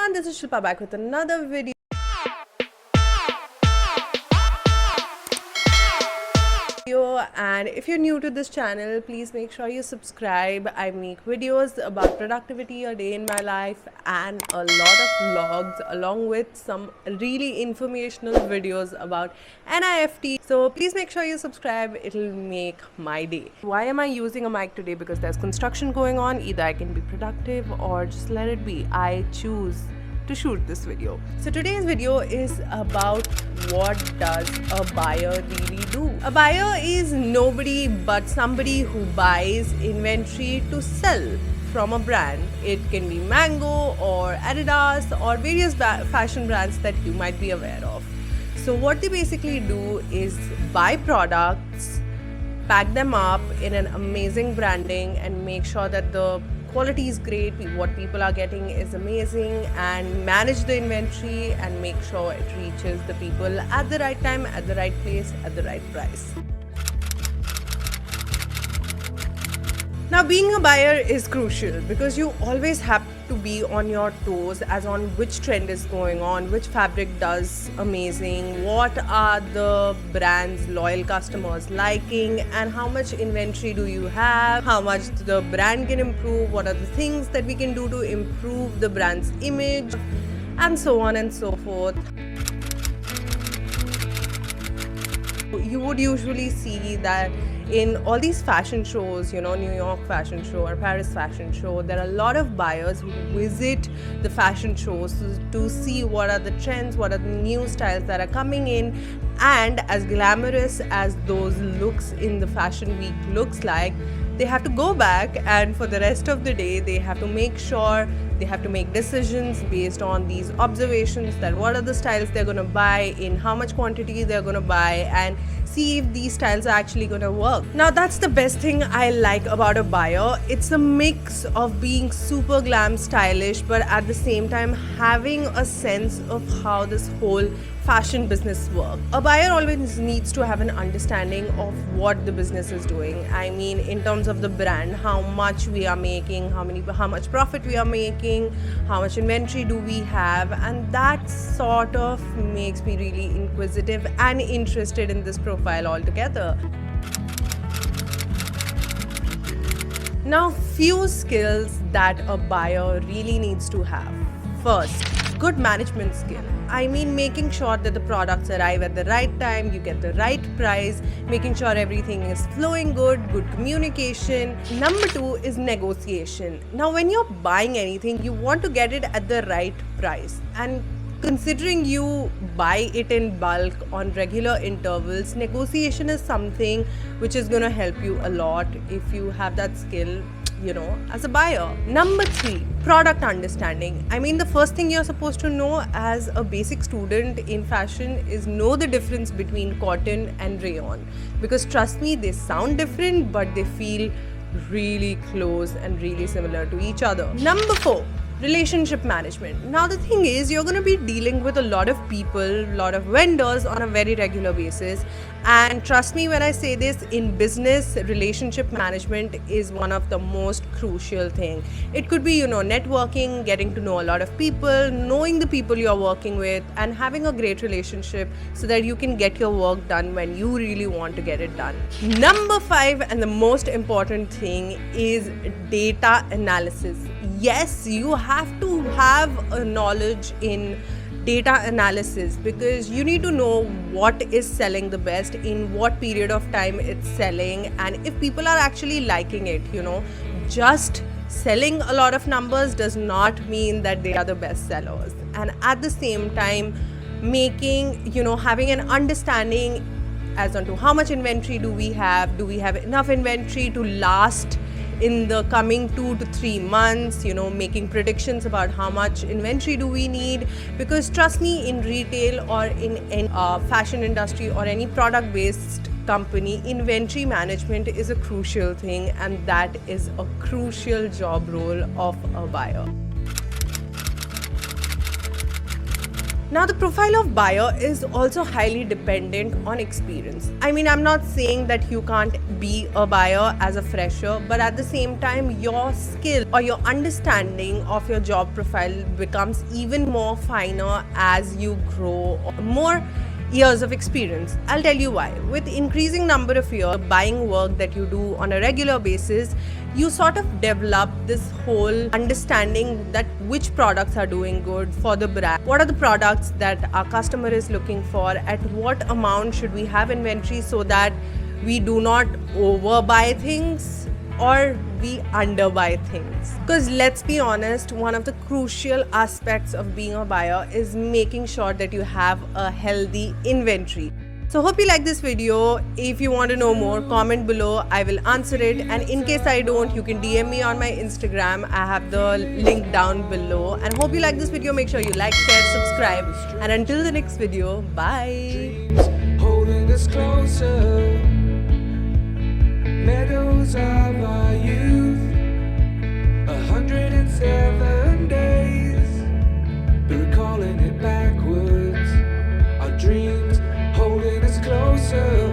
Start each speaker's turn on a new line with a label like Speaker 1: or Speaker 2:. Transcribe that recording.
Speaker 1: everyone, this is Shilpa back with another video. And if you're new to this channel, please make sure you subscribe. I make videos about productivity, a day in my life, and a lot of vlogs along with some really informational videos about NIFT. So please make sure you subscribe, it'll make my day. Why am I using a mic today? Because there's construction going on. Either I can be productive or just let it be. I choose to shoot this video. So today's video is about what does a buyer really do. A buyer is nobody but somebody who buys inventory to sell from a brand. It can be Mango or Adidas or various fashion brands that you might be aware of. So what they basically do is buy products, pack them up in an amazing branding and make sure that the quality is great, what people are getting is amazing, and manage the inventory and make sure it reaches the people at the right time, at the right place, at the right price. Now, being a buyer is crucial because you always have to be on your toes as on which trend is going on, which fabric does amazing, what are the brand's loyal customers liking, and how much inventory do you have, how much the brand can improve, what are the things that we can do to improve the brand's image, and so on and so forth. You would usually see that in all these fashion shows, New York fashion show or Paris fashion show, there are a lot of buyers who visit the fashion shows to see what are the trends, what are the new styles that are coming in. And as glamorous as those looks in the fashion week looks like, they have to go back and for the rest of the day they have to make sure they have to make decisions based on these observations, that what are the styles they're going to buy, in how much quantity they're going to buy, and see if these styles are actually going to work. Now that's the best thing I like about a buyer. It's a mix of being super glam stylish but at the same time having a sense of how this whole fashion business works. A buyer always needs to have an understanding of what the business is doing. I mean, in terms of the brand, how much we are making, how much profit we are making, how much inventory do we have, and that sort of makes me really inquisitive and interested in this profile altogether. Now, few skills that a buyer really needs to have. First, good management skill. I mean, making sure that the products arrive at the right time, you get the right price, making sure everything is flowing good communication. Number 2 is negotiation. Now, when you're buying anything, you want to get it at the right price. And considering you buy it in bulk on regular intervals, negotiation is something which is going to help you a lot if you have that skill, as a buyer. Number 3, product understanding. I mean, the first thing you're supposed to know as a basic student in fashion is know the difference between cotton and rayon. Because trust me, they sound different, but they feel really close and really similar to each other. Number 4, relationship management. Now the thing is, you're going to be dealing with a lot of people, a lot of vendors on a very regular basis, and trust me when I say this, in business, relationship management is one of the most crucial thing. It could be, networking, getting to know a lot of people, knowing the people you're working with, and having a great relationship so that you can get your work done when you really want to get it done. Number 5, and the most important thing, is data analysis. Yes, you have to have a knowledge in data analysis because you need to know what is selling the best, in what period of time it's selling, and if people are actually liking it. Just selling a lot of numbers does not mean that they are the best sellers. And at the same time, having an understanding as onto how much inventory do we have enough inventory to last in the coming 2 to 3 months, making predictions about how much inventory do we need. Because trust me, in retail or in any fashion industry or any product based company, inventory management is a crucial thing, and that is a crucial job role of a buyer. Now, the profile of buyer is also highly dependent on experience. I mean, I'm not saying that you can't be a buyer as a fresher, but at the same time, your skill or your understanding of your job profile becomes even more finer as you grow more years of experience. I'll tell you why. With increasing number of years buying work that you do on a regular basis, you sort of develop this whole understanding that which products are doing good for the brand, what are the products that our customer is looking for, at what amount should we have inventory so that we do not overbuy things or we underbuy things. Because let's be honest, one of the crucial aspects of being a buyer is making sure that you have a healthy inventory. So hope you like this video. If you want to know more, comment below. I will answer it. And in case I don't, you can DM me on my Instagram. I have the link down below. And hope you like this video. Make sure you like, share, subscribe. And until the next video, bye.
Speaker 2: Holding us closer, meadows of our youth, 107 days, but recalling it backwards, our dreams holding us closer.